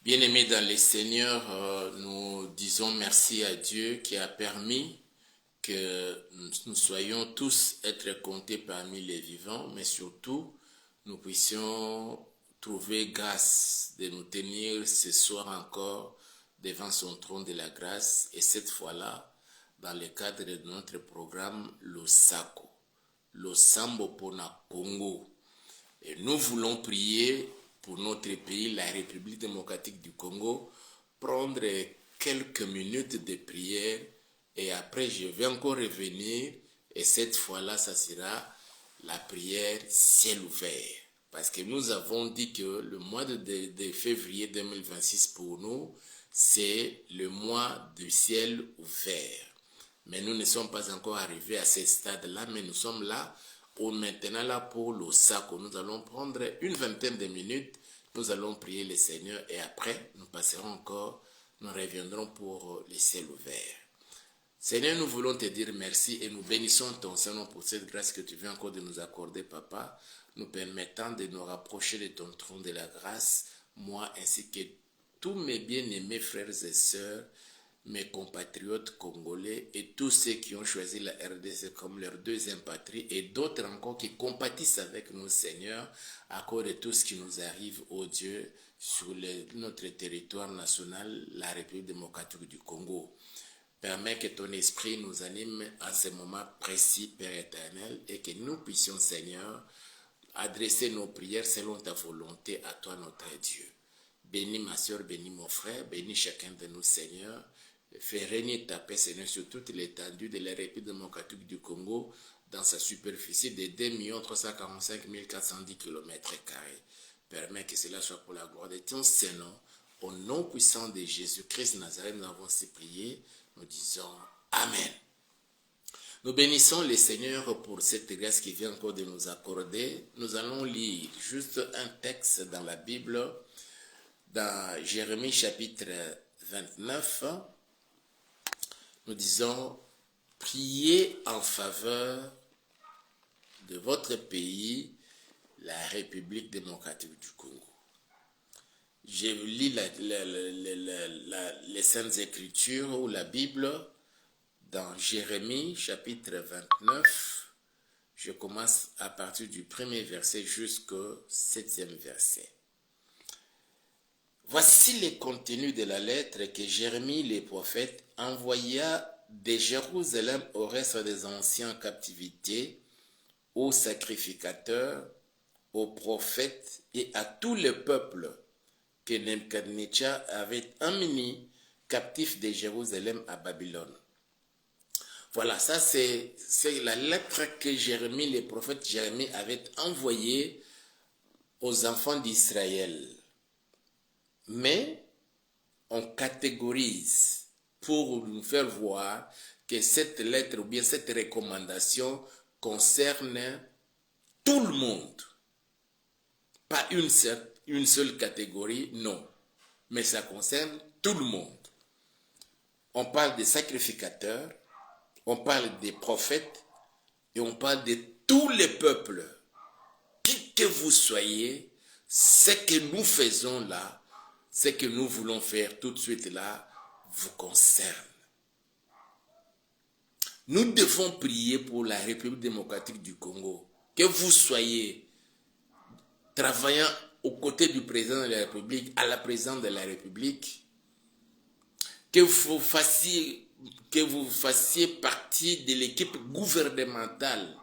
Bien-aimés dans les Seigneurs, nous disons merci à Dieu qui a permis que nous soyons tous être comptés parmi les vivants, mais surtout, nous puissions trouver grâce de nous tenir ce soir encore devant son trône de la grâce, et cette fois-là, dans le cadre de notre programme Losako, Losambo Pona Congo. Et nous voulons prier pour notre pays, la République démocratique du Congo, prendre quelques minutes de prière et après je vais encore revenir et cette fois-là, ça sera la prière ciel ouvert. Parce que nous avons dit que le mois de février 2026 pour nous, c'est le mois du ciel ouvert. Mais nous ne sommes pas encore arrivés à ce stade-là, mais nous sommes là maintenant là pour le Losako. Nous allons prendre une vingtaine de minutes, nous allons prier le Seigneur et après nous passerons encore, nous reviendrons pour le ciel ouvert. Seigneur, nous voulons te dire merci et nous bénissons ton Seigneur pour cette grâce que tu viens encore de nous accorder, Papa, nous permettant de nous rapprocher de ton trône de la grâce, moi ainsi que tous mes bien-aimés frères et sœurs, mes compatriotes congolais et tous ceux qui ont choisi la RDC comme leur deuxième patrie et d'autres encore qui compatissent avec nous, Seigneur, à cause de tout ce qui nous arrive, ô Dieu, sur notre territoire national, la République démocratique du Congo. Permets que ton esprit nous anime en ce moment précis, Père éternel, et que nous puissions, Seigneur, adresser nos prières selon ta volonté à toi, notre Dieu. Bénis ma soeur, bénis mon frère, bénis chacun de nous, Seigneur. Fais régner ta paix, Seigneur, sur toute l'étendue de la République démocratique du Congo, dans sa superficie de 2 345 410 km². Permets que cela soit pour la gloire de ton Saint-Nom. Au nom puissant de Jésus-Christ Nazareth, nous avons ces prières. Nous disons Amen. Nous bénissons le Seigneur pour cette grâce qu'il vient encore de nous accorder. Nous allons lire juste un texte dans la Bible, dans Jérémie chapitre 29. Nous disons, priez en faveur de votre pays, la République démocratique du Congo. Je lis les Saintes Écritures ou la Bible dans Jérémie chapitre 29. Je commence à partir du premier verset jusqu'au 7e verset. Voici le contenu de la lettre que Jérémie le prophète envoya de Jérusalem au reste des anciens en captivité, aux sacrificateurs, aux prophètes et à tout le peuple que Nebuchadnezzar avait emmené captif de Jérusalem à Babylone. Voilà, ça c'est la lettre que Jérémie, le prophète Jérémie avait envoyée aux enfants d'Israël. Mais on catégorise pour nous faire voir que cette lettre ou bien cette recommandation concerne tout le monde. Pas une seule catégorie, non. Mais ça concerne tout le monde. On parle des sacrificateurs, on parle des prophètes et on parle de tous les peuples. Qui que vous soyez, ce que nous faisons là, ce que nous voulons faire tout de suite là, vous concerne. Nous devons prier pour la République démocratique du Congo. Que vous soyez travaillant aux côtés du président de la République, à la présidente de la République, que vous fassiez partie de l'équipe gouvernementale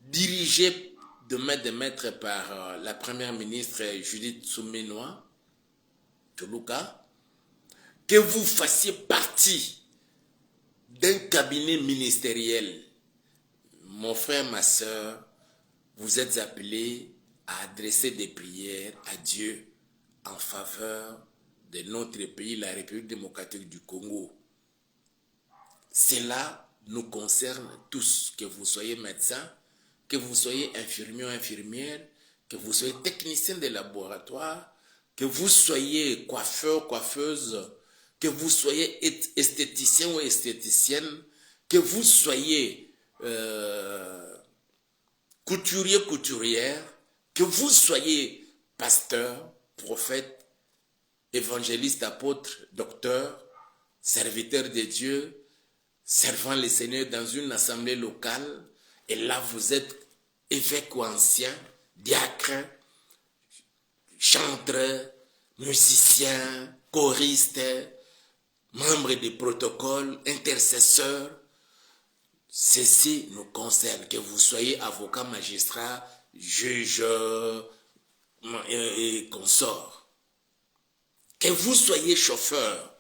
dirigée de main de maître par la première ministre Judith Suminwa, Toluka, que vous fassiez partie d'un cabinet ministériel. Mon frère, ma soeur, vous êtes appelés à adresser des prières à Dieu en faveur de notre pays, la République démocratique du Congo. Cela nous concerne tous, que vous soyez médecin, que vous soyez infirmier ou infirmière, que vous soyez technicien de laboratoire, que vous soyez coiffeur, coiffeuse, que vous soyez esthéticien ou esthéticienne, que vous soyez couturier, couturière, que vous soyez pasteur, prophète évangélistes, apôtres, docteurs, serviteurs de Dieu, servant le Seigneur dans une assemblée locale, et là vous êtes évêque ou ancien, diacre, chanteur, musicien, choriste, membre des protocoles, intercesseur. Ceci nous concerne, que vous soyez avocat, magistrat, juge et consort. Que vous soyez chauffeur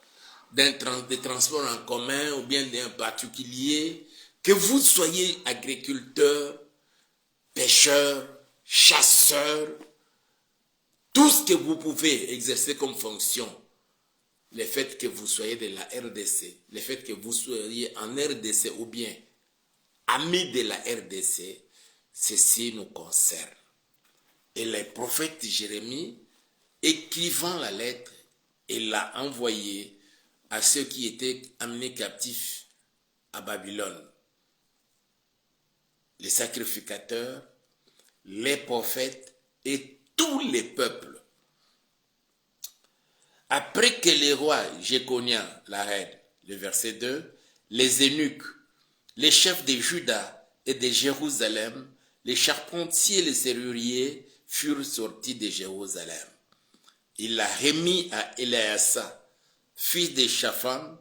des transports en commun ou bien d'un particulier, que vous soyez agriculteur, pêcheur, chasseur, tout ce que vous pouvez exercer comme fonction, le fait que vous soyez de la RDC, le fait que vous soyez en RDC ou bien amis de la RDC, ceci nous concerne. Et le prophète Jérémie, écrivant la lettre, il l'a envoyée à ceux qui étaient amenés captifs à Babylone. Les sacrificateurs, les prophètes et tous les peuples. Après que les rois Jéconia, la reine, le verset 2, les eunuques, les chefs de Juda et de Jérusalem, les charpentiers et les serruriers furent sortis de Jérusalem. Il l'a remis à Éléasa, fils de Shaphan,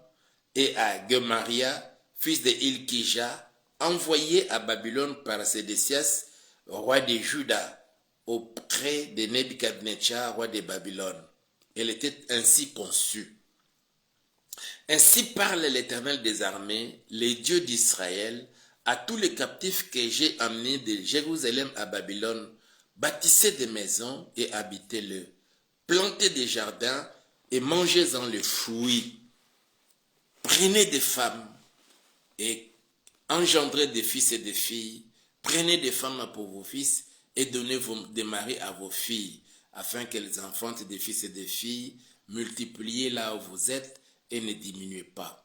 et à Gemaria, fils de Ilkija, envoyés à Babylone par Sédécias, roi de Juda, auprès de Nebuchadnezzar, roi de Babylone. Elle était ainsi conçue. Ainsi parle l'Éternel des armées, le Dieu d'Israël, à tous les captifs que j'ai amenés de Jérusalem à Babylone, bâtissez des maisons et habitez-le, plantez des jardins et mangez-en les fruits. Prenez des femmes et engendrez des fils et des filles. Prenez des femmes pour vos fils et donnez des maris à vos filles, afin qu'elles enfantent des fils et des filles. Multipliez là où vous êtes et ne diminuez pas.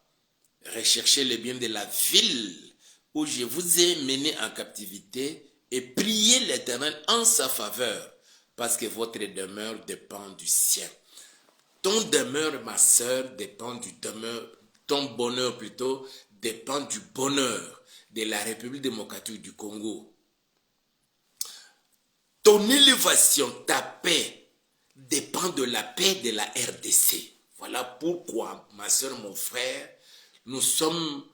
Recherchez le bien de la ville où je vous ai mené en captivité et priez l'Éternel en sa faveur, parce que votre demeure dépend du sien. Ton demeure, ma sœur, dépend du demeure, ton bonheur plutôt, dépend du bonheur de la République démocratique du Congo. Ton élévation, ta paix, dépend de la paix de la RDC. Voilà pourquoi, ma soeur, mon frère, nous sommes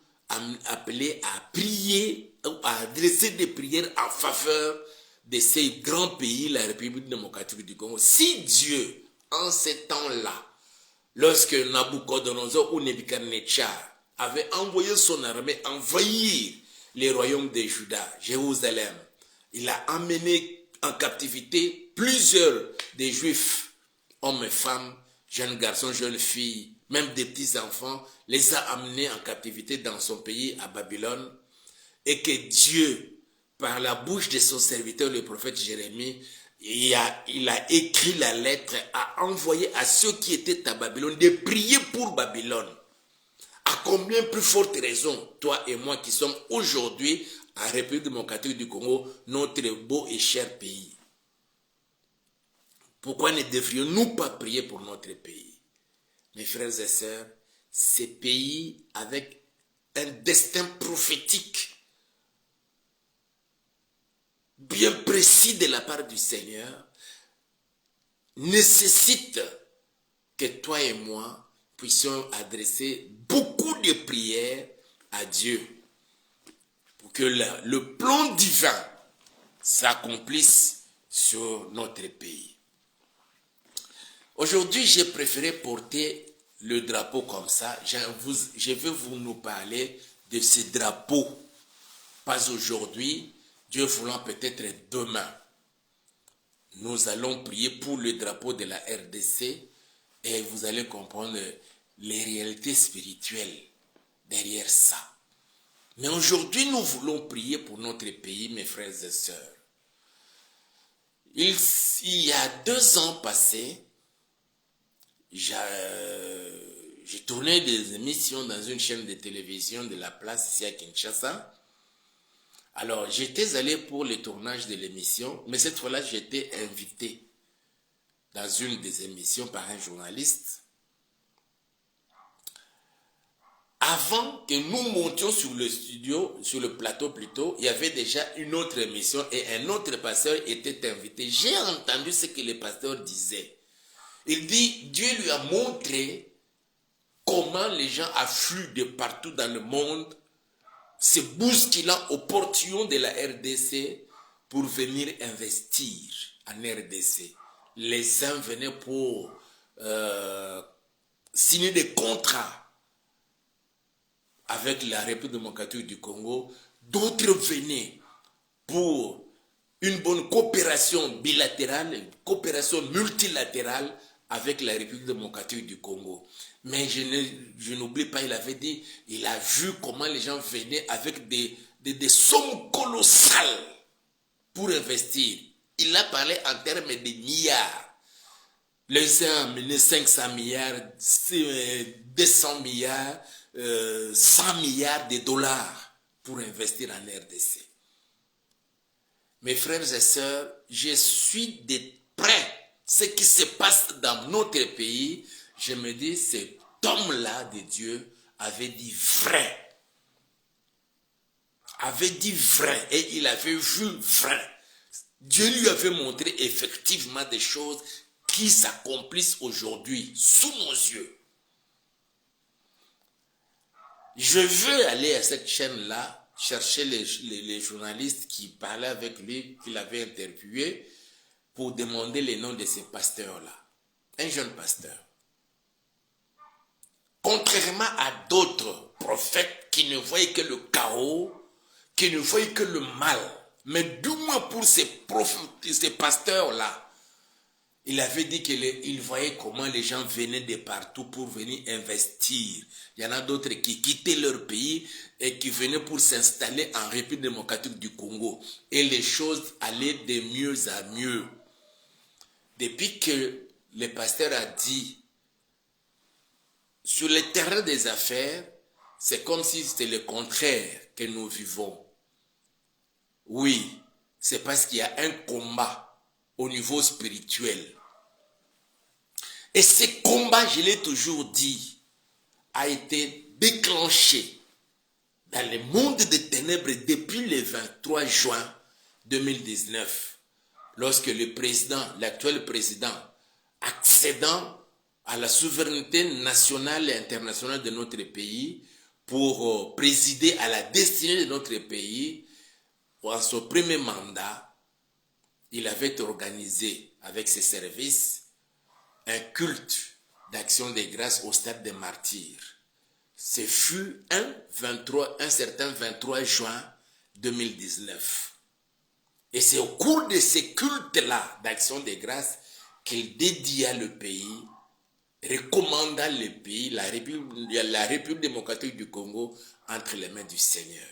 appelés à prier, à adresser des prières en faveur de ces grands pays, la République démocratique du Congo. Si Dieu, en ces temps-là, lorsque Nabucodonosor ou Nebuchadnezzar avait envoyé son armée envahir les royaumes de Juda, Jérusalem, il a emmené en captivité plusieurs des Juifs, hommes et femmes, jeunes garçons, jeunes filles, même des petits enfants, les a amenés en captivité dans son pays, à Babylone, et que Dieu, par la bouche de son serviteur, le prophète Jérémie, il a écrit la lettre, a envoyé à ceux qui étaient à Babylone de prier pour Babylone. À combien plus forte raison, toi et moi qui sommes aujourd'hui en République démocratique du Congo, notre beau et cher pays. Pourquoi ne devrions-nous pas prier pour notre pays? Mes frères et sœurs, ces pays avec un destin prophétique bien précis de la part du Seigneur nécessitent que toi et moi puissions adresser beaucoup de prières à Dieu pour que le plan divin s'accomplisse sur notre pays. Aujourd'hui, j'ai préféré porter le drapeau comme ça. Je vais nous parler de ce drapeau. Pas aujourd'hui, Dieu voulant peut-être demain. Nous allons prier pour le drapeau de la RDC et vous allez comprendre les réalités spirituelles derrière ça. Mais aujourd'hui, nous voulons prier pour notre pays, mes frères et sœurs. Il y a 2 ans passés, j'ai tourné des émissions dans une chaîne de télévision de la place ici à Kinshasa. Alors, j'étais allé pour le tournage de l'émission, mais cette fois-là, j'étais invité dans une des émissions par un journaliste. Avant que nous montions sur le studio, sur le plateau plutôt, il y avait déjà une autre émission et un autre pasteur était invité. J'ai entendu ce que le pasteur disait. Il dit, Dieu lui a montré comment les gens affluent de partout dans le monde, se bousculant au portillon de la RDC pour venir investir en RDC. Les uns venaient pour signer des contrats avec la République démocratique du Congo, d'autres venaient pour une bonne coopération bilatérale, une coopération multilatérale avec la République démocratique du Congo. Mais je n'oublie pas, il avait dit, il a vu comment les gens venaient avec des sommes colossales pour investir. Il a parlé en termes de milliards. Les uns ont amené 500 milliards, 200 milliards, 100 milliards de dollars pour investir en RDC. Mes frères et sœurs, je suis de près ce qui se passe dans notre pays. Je me dis, cet homme-là de Dieu avait dit vrai. Avait dit vrai et il avait vu vrai. Dieu lui avait montré effectivement des choses qui s'accomplissent aujourd'hui sous nos yeux. Je veux aller à cette chaîne-là, chercher les journalistes qui parlaient avec lui, qui l'avaient interviewé, pour demander les noms de ces pasteurs-là. Un jeune pasteur. Contrairement à d'autres prophètes qui ne voyaient que le chaos, qui ne voyaient que le mal, mais du moins pour ces pasteurs-là, il avait dit qu'il voyait comment les gens venaient de partout pour venir investir. Il y en a d'autres qui quittaient leur pays et qui venaient pour s'installer en République démocratique du Congo. Et les choses allaient de mieux à mieux. Depuis que le pasteur a dit, sur le terrain des affaires, c'est comme si c'était le contraire que nous vivons. Oui, c'est parce qu'il y a un combat au niveau spirituel. Et ce combat, je l'ai toujours dit, a été déclenché dans le monde des ténèbres depuis le 23 juin 2019, lorsque le président, l'actuel président, accédant à la souveraineté nationale et internationale de notre pays pour présider à la destinée de notre pays, en son premier mandat, il avait organisé avec ses services un culte d'action de grâce au stade des martyrs. Ce fut un certain 23 juin 2019. Et c'est au cours de ce culte-là d'action de grâce qu'il dédia le pays, recommanda le pays, la République démocratique du Congo, entre les mains du Seigneur.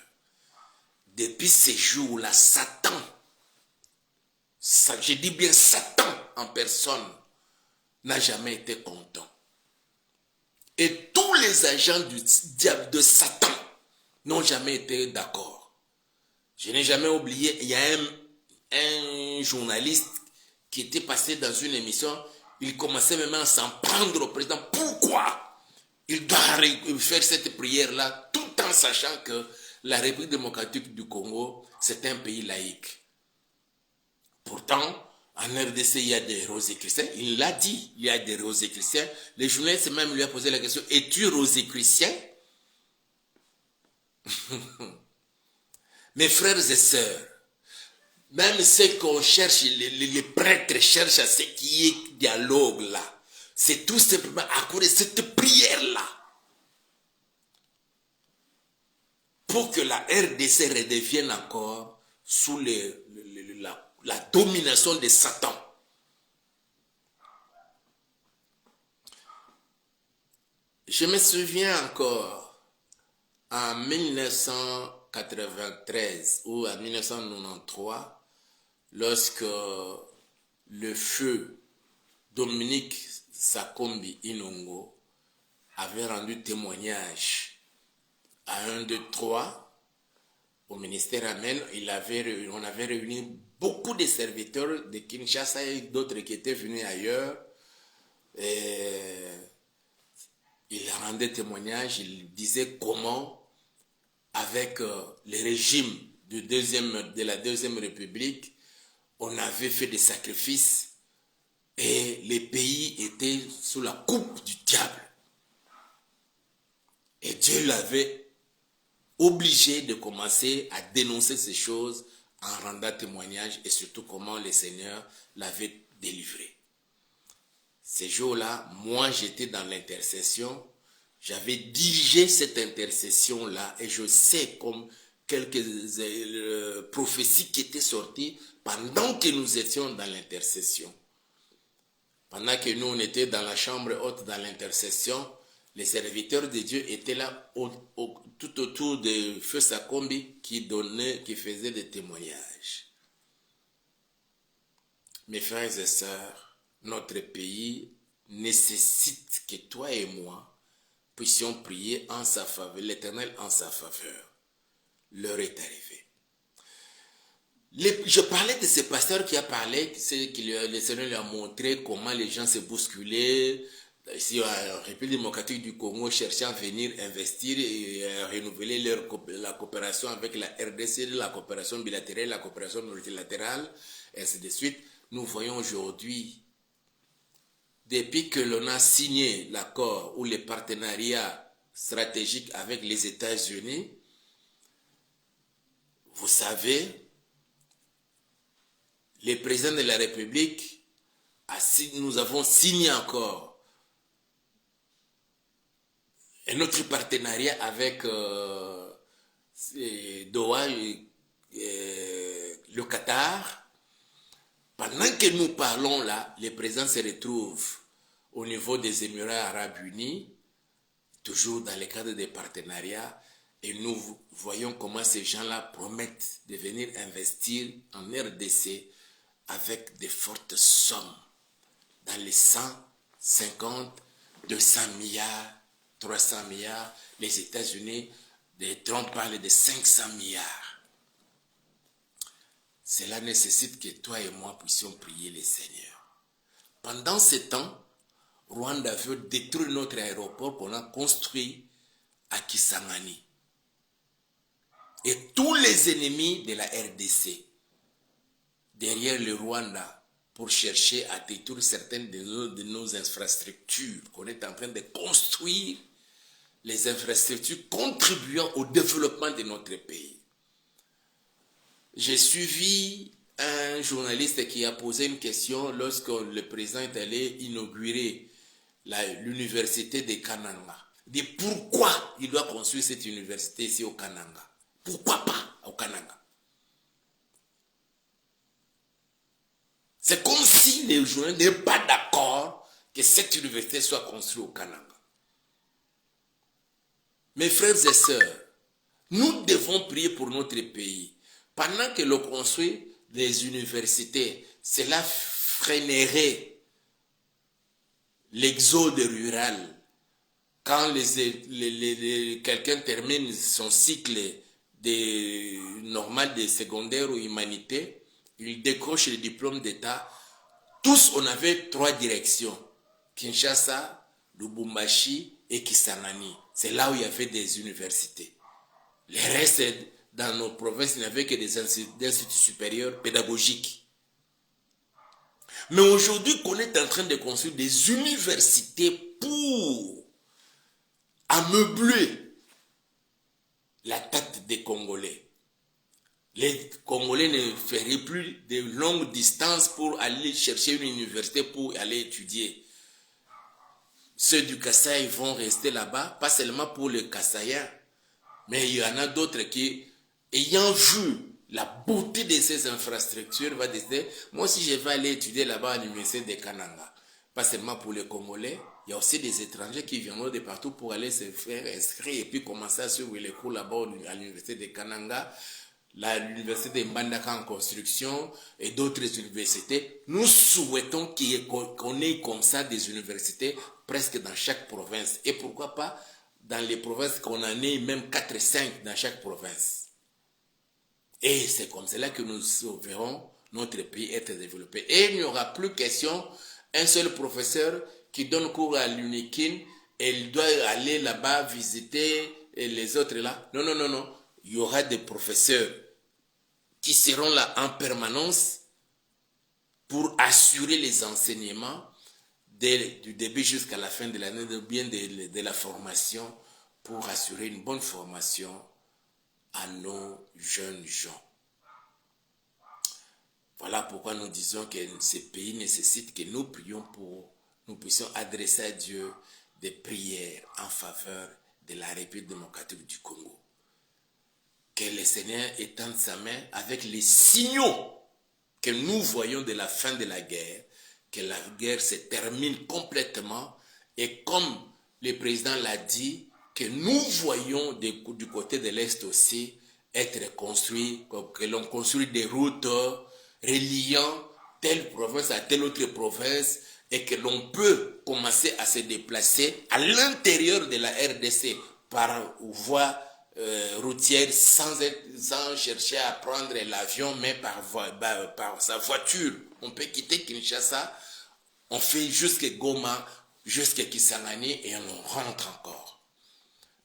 Depuis ces jours-là, Satan, je dis bien Satan en personne, n'a jamais été content. Et tous les agents du diable, de Satan, n'ont jamais été d'accord. Je n'ai jamais oublié, il y a un journaliste qui était passé dans une émission, il commençait même à s'en prendre au président. Pourquoi il doit faire cette prière-là, tout en sachant que la République démocratique du Congo, c'est un pays laïque. Pourtant, en RDC, il y a des rosicruciens. Il l'a dit, il y a des rosicruciens. Les journalistes même lui a posé la question, es-tu rosicrucien? Mes frères et sœurs, même ce qu'on cherche, les prêtres cherchent à ce qui est dialogue là. C'est tout simplement à cause de cette prière-là. Pour que la RDC redevienne encore sous la domination de Satan. Je me souviens encore, en 1993 ou en 1993, lorsque le feu Dominique Sakombi Inongo avait rendu témoignage à 1, 2, 3 au ministère Amen, on avait réuni beaucoup de serviteurs de Kinshasa et d'autres qui étaient venus ailleurs, ils rendaient témoignage, ils disaient comment, avec le régime de la Deuxième République, on avait fait des sacrifices et les pays étaient sous la coupe du diable. Et Dieu l'avait obligé de commencer à dénoncer ces choses en rendant témoignage et surtout comment le Seigneur l'avait délivré. Ces jours-là, moi j'étais dans l'intercession, j'avais dirigé cette intercession-là et je sais comme quelques prophéties qui étaient sorties pendant que nous étions dans l'intercession. Pendant que nous, on était dans la chambre haute, dans l'intercession, les serviteurs de Dieu étaient là tout autour de Feu Sakombi qui faisait des témoignages. Mes frères et sœurs, notre pays nécessite que toi et moi puissions prier en sa faveur, l'Éternel en sa faveur. L'heure est arrivée. Je parlais de ce pasteur qui a parlé, le Seigneur lui a montré comment les gens se bousculaient, ici en République démocratique du Congo, cherchant à venir investir et renouveler la coopération avec la RDC, la coopération bilatérale, la coopération multilatérale, et ainsi de suite. Nous voyons aujourd'hui, depuis que l'on a signé l'accord ou le partenariat stratégique avec les États-Unis, vous savez, le président de la République, nous avons signé encore un autre partenariat avec Doha, le Qatar. Pendant que nous parlons là, le président se retrouve au niveau des Émirats Arabes Unis, toujours dans le cadre des partenariats, et nous voyons comment ces gens-là promettent de venir investir en RDC avec de fortes sommes, dans les 150, 200 milliards, 300 milliards. Les États-Unis, Trump parle de 500 milliards. Cela nécessite que toi et moi puissions prier le Seigneur. Pendant ce temps, Rwanda veut détruire notre aéroport qu'on a construit à Kisangani. Et tous les ennemis de la RDC, derrière le Rwanda, pour chercher à détruire certaines de nos infrastructures qu'on est en train de construire, les infrastructures contribuant au développement de notre pays. J'ai suivi un journaliste qui a posé une question lorsque le président est allé inaugurer l'université de Kananga. Il dit pourquoi il doit construire cette université ici au Kananga? Pourquoi pas au Kananga? C'est comme si les journalistes n'étaient pas d'accord que cette université soit construite au Kananga. Mes frères et sœurs, nous devons prier pour notre pays. Pendant que l'on construit des universités, cela freinerait l'exode rural. Quand quelqu'un termine son cycle normal de secondaire ou humanité, il décroche le diplôme d'État. Tous, on avait 3 directions. Kinshasa, Lubumbashi et Kisangani. C'est là où il y avait des universités. Le reste, dans nos provinces, il n'y avait que des instituts supérieurs pédagogiques. Mais aujourd'hui, qu'on est en train de construire des universités pour ameubler la tête des Congolais. Les Congolais ne feraient plus de longues distances pour aller chercher une université pour aller étudier. Ceux du Kasaï vont rester là-bas, pas seulement pour les Kasaïens, mais il y en a d'autres qui, ayant vu la beauté de ces infrastructures, vont décider, moi aussi je vais aller étudier là-bas à l'université de Kananga. Pas seulement pour les Congolais, il y a aussi des étrangers qui viendront de partout pour aller se faire inscrire et puis commencer à suivre les cours là-bas à l'université de Kananga, l'université de Mbandaka en construction et d'autres universités. Nous souhaitons qu'on ait comme ça des universités presque dans chaque province. Et pourquoi pas dans les provinces qu'on en ait même 4 et 5 dans chaque province. Et c'est comme cela que nous sauverons notre pays être développé. Et il n'y aura plus question un seul professeur qui donne cours à l'UNIKIN et il doit aller là-bas visiter et les autres là. Non, non, non, non. Il y aura des professeurs qui seront là en permanence pour assurer les enseignements du début jusqu'à la fin de l'année, bien de la formation, pour assurer une bonne formation à nos jeunes gens. Voilà pourquoi nous disons que ce pays nécessite que nous prions pour, nous puissions adresser à Dieu des prières en faveur de la République démocratique du Congo. Que le Seigneur étende sa main avec les signaux que nous voyons de la fin de la guerre, que la guerre se termine complètement et comme le président l'a dit, que nous voyons du côté de l'Est aussi être construit, que l'on construit des routes reliant telle province à telle autre province et que l'on peut commencer à se déplacer à l'intérieur de la RDC par voie routière sans chercher à prendre l'avion, mais par sa voiture. On peut quitter Kinshasa, on fait jusqu'à Goma, jusqu'à Kisangani et on rentre encore.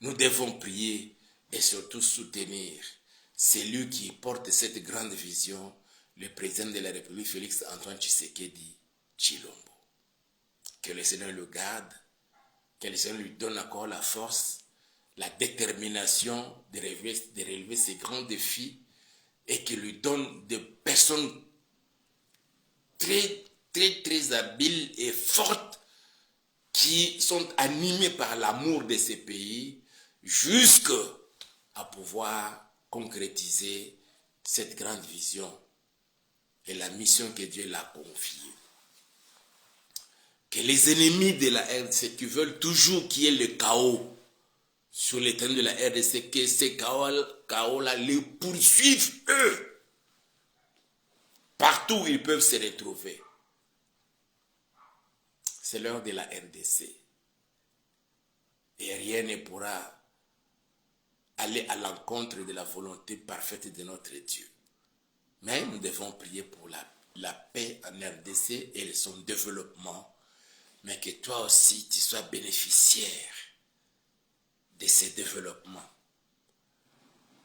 Nous devons prier et surtout soutenir celui qui porte cette grande vision, le président de la République, Félix Antoine Tshisekedi Tshilombo. Que le Seigneur le garde, que le Seigneur lui donne encore la force, la détermination de relever ces grands défis et qu'il lui donne des personnes très, très, très habiles et fortes qui sont animées par l'amour de ces pays jusqu'à pouvoir concrétiser cette grande vision et la mission que Dieu l'a confiée. Que les ennemis de la RDC qui veulent toujours qu'il y ait le chaos sur les terrains de la RDC, que ces chaos-là les poursuivent eux, partout où ils peuvent se retrouver. C'est l'heure de la RDC. Et rien ne pourra aller à l'encontre de la volonté parfaite de notre Dieu. Mais nous devons prier pour la paix en RDC et son développement. Mais que toi aussi, tu sois bénéficiaire de ces développements.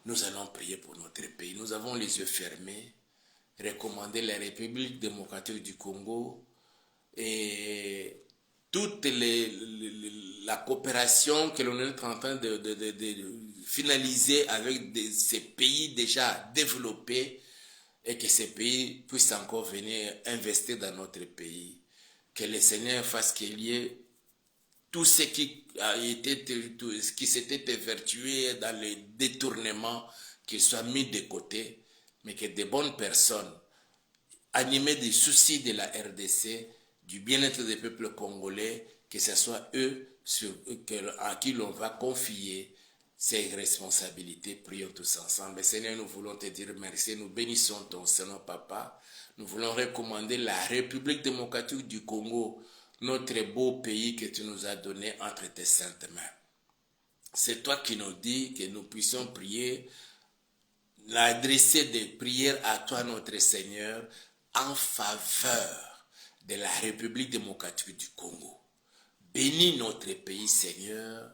Nous allons prier pour notre pays. Nous avons les yeux fermés, recommander la République démocratique du Congo et toute la coopération que l'on est en train de finaliser avec ces pays déjà développés et que ces pays puissent encore venir investir dans notre pays. Que le Seigneur fasse qu'il y ait tout ce qui s'était évertué dans les détournements, qu'il soit mis de côté, mais que des bonnes personnes, animées des soucis de la RDC, du bien-être des peuples congolais, que ce soit eux à qui l'on va confier ces responsabilités. Prions tous ensemble. Seigneur, nous voulons te dire merci. Nous bénissons ton Seigneur, Papa. Nous voulons recommander la République démocratique du Congo, notre beau pays que tu nous as donné entre tes saintes mains. C'est toi qui nous dis que nous puissions prier, adresser des prières à toi, notre Seigneur, en faveur de la République démocratique du Congo. Bénis notre pays, Seigneur.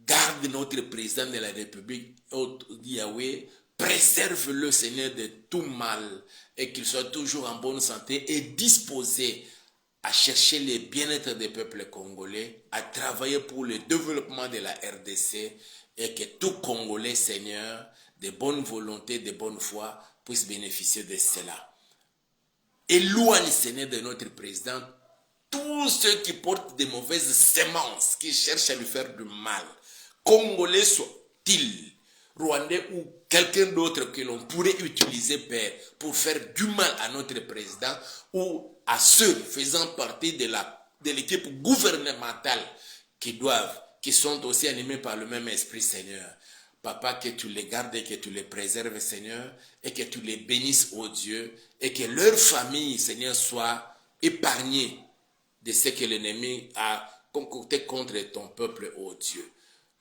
Garde notre président de la République, Yahweh. Préserve-le, Seigneur, de tout mal et qu'il soit toujours en bonne santé et disposé à chercher le bien-être des peuples congolais, à travailler pour le développement de la RDC et que tout Congolais, Seigneur, de bonne volonté, de bonne foi, puisse bénéficier de cela. Éloigne, Seigneur, de notre président tous ceux qui portent de mauvaises semences, qui cherchent à lui faire du mal. Congolais soit-il, Rwandais ou quelqu'un d'autre que l'on pourrait utiliser pour faire du mal à notre président ou à ceux faisant partie de l'équipe gouvernementale qui sont aussi animés par le même esprit, Seigneur. Papa, que tu les gardes et que tu les préserves, Seigneur, et que tu les bénisses, ô Dieu, et que leur famille, Seigneur, soit épargnée de ce que l'ennemi a concocté contre ton peuple, ô Dieu.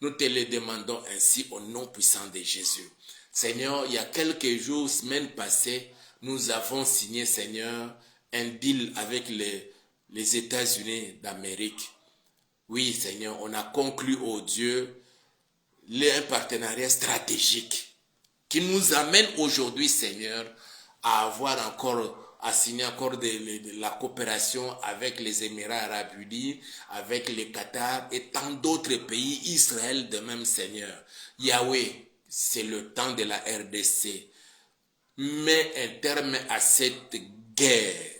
Nous te le demandons ainsi au nom puissant de Jésus. Seigneur, il y a quelques jours, semaines passées, nous avons signé, Seigneur, un deal avec les États-Unis d'Amérique. Oui, Seigneur, on a conclu, oh Dieu, un partenariat stratégique qui nous amène aujourd'hui, Seigneur, à signer encore de la coopération avec les Émirats arabes unis, avec les Qatar et tant d'autres pays, Israël de même, Seigneur. Yahweh, c'est le temps de la RDC. Mets un terme à cette guerre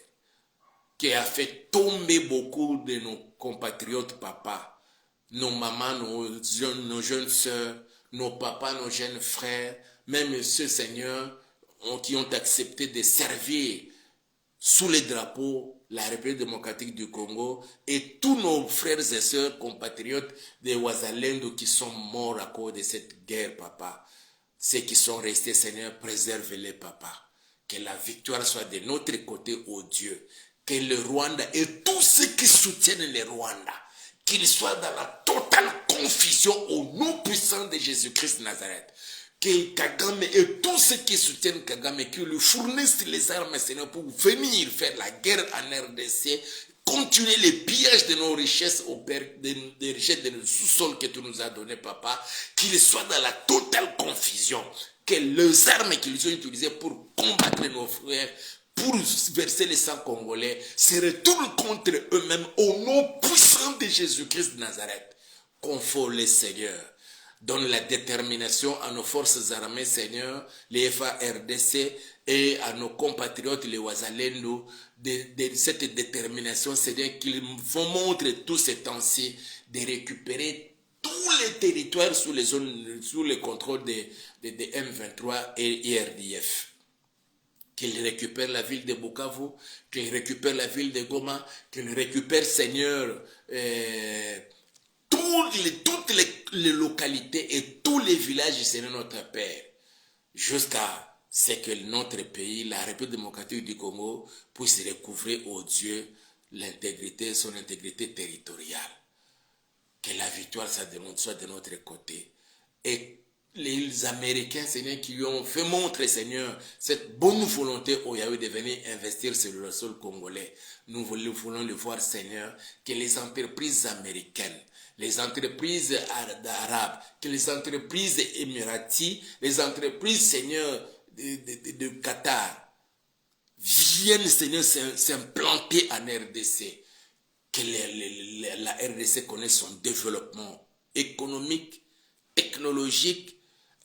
qui a fait tomber beaucoup de nos compatriotes, papa, nos mamans, nos jeunes sœurs, nos papas, nos jeunes frères, même ceux, Seigneur, qui ont accepté de servir sous les drapeaux la République démocratique du Congo et tous nos frères et sœurs compatriotes de Ouazalendo qui sont morts à cause de cette guerre, papa. Ceux qui sont restés, Seigneur, préserve-les, papa. Que la victoire soit de notre côté, ô Dieu. Que le Rwanda et tous ceux qui soutiennent le Rwanda, qu'ils soient dans la totale confusion au nom puissant de Jésus-Christ de Nazareth. Que Kagame et tous ceux qui soutiennent Kagame, qui lui fournissent les armes, Seigneur, pour venir faire la guerre en RDC, continuer les pillages de nos richesses, des richesses de nos sous-sols que tu nous as donnés, papa, qu'ils soient dans la totale confusion. Que les armes qu'ils ont utilisées pour combattre nos frères, pour verser le sang congolais, se retournent contre eux-mêmes au nom puissant de Jésus-Christ de Nazareth. Conforte-les, Seigneur. Donne la détermination à nos forces armées, Seigneur, les FARDC et à nos compatriotes, les Ouazalendo, de cette détermination, Seigneur, qu'ils vont montrer tous ces temps-ci de récupérer tous les territoires sous les zones, sous le contrôle de M23 et IRDF. Qu'il récupère la ville de Bukavu, qu'il récupère la ville de Goma, qu'il récupère, Seigneur, toutes les localités et tous les villages, Seigneur notre Père, jusqu'à ce que notre pays, la République démocratique du Congo, puisse recouvrer au Dieu l'intégrité, son intégrité territoriale. Que la victoire soit de notre côté. Et les Américains, Seigneur, qui ont fait montrer, Seigneur, cette bonne volonté au Yahweh de venir investir sur le sol congolais. Nous voulons le voir, Seigneur, que les entreprises américaines, les entreprises arabes, que les entreprises émiraties, les entreprises, Seigneur, de Qatar, viennent, Seigneur, s'implanter en RDC. Que la RDC connaisse son développement économique, technologique,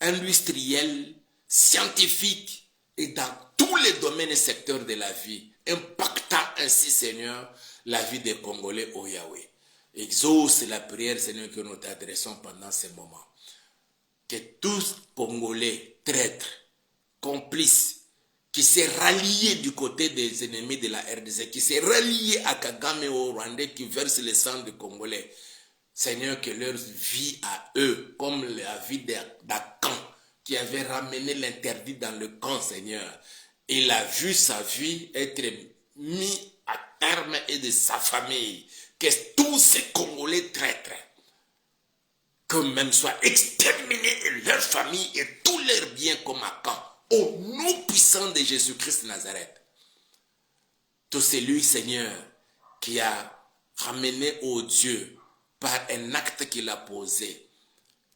industriel, scientifique et dans tous les domaines et secteurs de la vie, impactant ainsi, Seigneur, la vie des Congolais au Yahweh. Exauce la prière, Seigneur, que nous t'adressons pendant ces moments. Que tous Congolais, traîtres, complices, qui s'est rallié du côté des ennemis de la RDC, qui s'est rallié à Kagame et au Rwandais qui versent le sang des Congolais. Seigneur, que leur vie à eux, comme la vie d'Akan, qui avait ramené l'interdit dans le camp, Seigneur, il a vu sa vie être mise à terme et de sa famille. Que tous ces Congolais traîtres, que même soient exterminés et leur famille et tous leurs biens comme Akan, au nom puissant de Jésus-Christ de Nazareth. Tout celui, Seigneur, qui a ramené au Dieu par un acte qu'il a posé,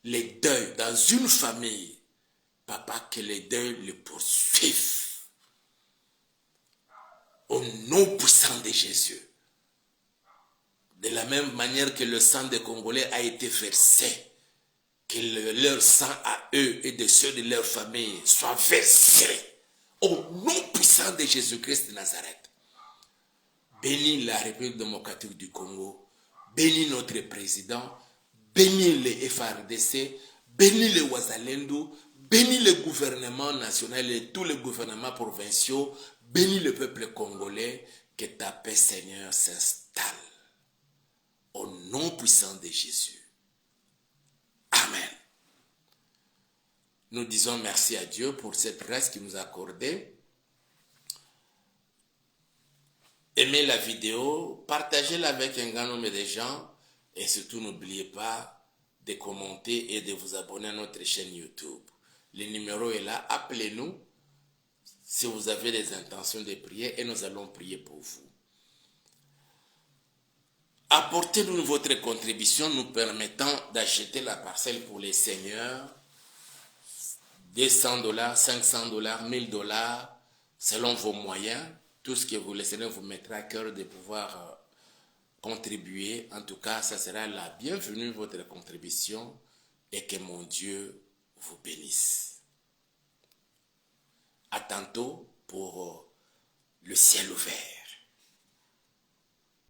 les deuils dans une famille, papa, que les deuils le poursuivent. Au nom puissant de Jésus. De la même manière que le sang des Congolais a été versé, que leur sang à eux et de ceux de leur famille soit versé au nom puissant de Jésus-Christ de Nazareth. Bénis la République démocratique du Congo, bénis notre président, bénis les FARDC, bénis les Ouazalendo, bénis le gouvernement national et tous les gouvernements provinciaux, bénis le peuple congolais, que ta paix, Seigneur, s'installe. Au nom puissant de Jésus. Amen. Nous disons merci à Dieu pour cette grâce qu'il nous a accordée. Aimez la vidéo, partagez-la avec un grand nombre de gens et surtout n'oubliez pas de commenter et de vous abonner à notre chaîne YouTube. Le numéro est là, appelez-nous. si vous avez des intentions de prier, et nous allons prier pour vous. Apportez-nous votre contribution nous permettant d'acheter la parcelle pour les seigneurs, $200, $500, $1000, selon vos moyens. Tout ce que vous, le Seigneur vous mettra à cœur de pouvoir contribuer. En tout cas, ça sera la bienvenue, votre contribution, et que mon Dieu vous bénisse. À tantôt pour le ciel ouvert.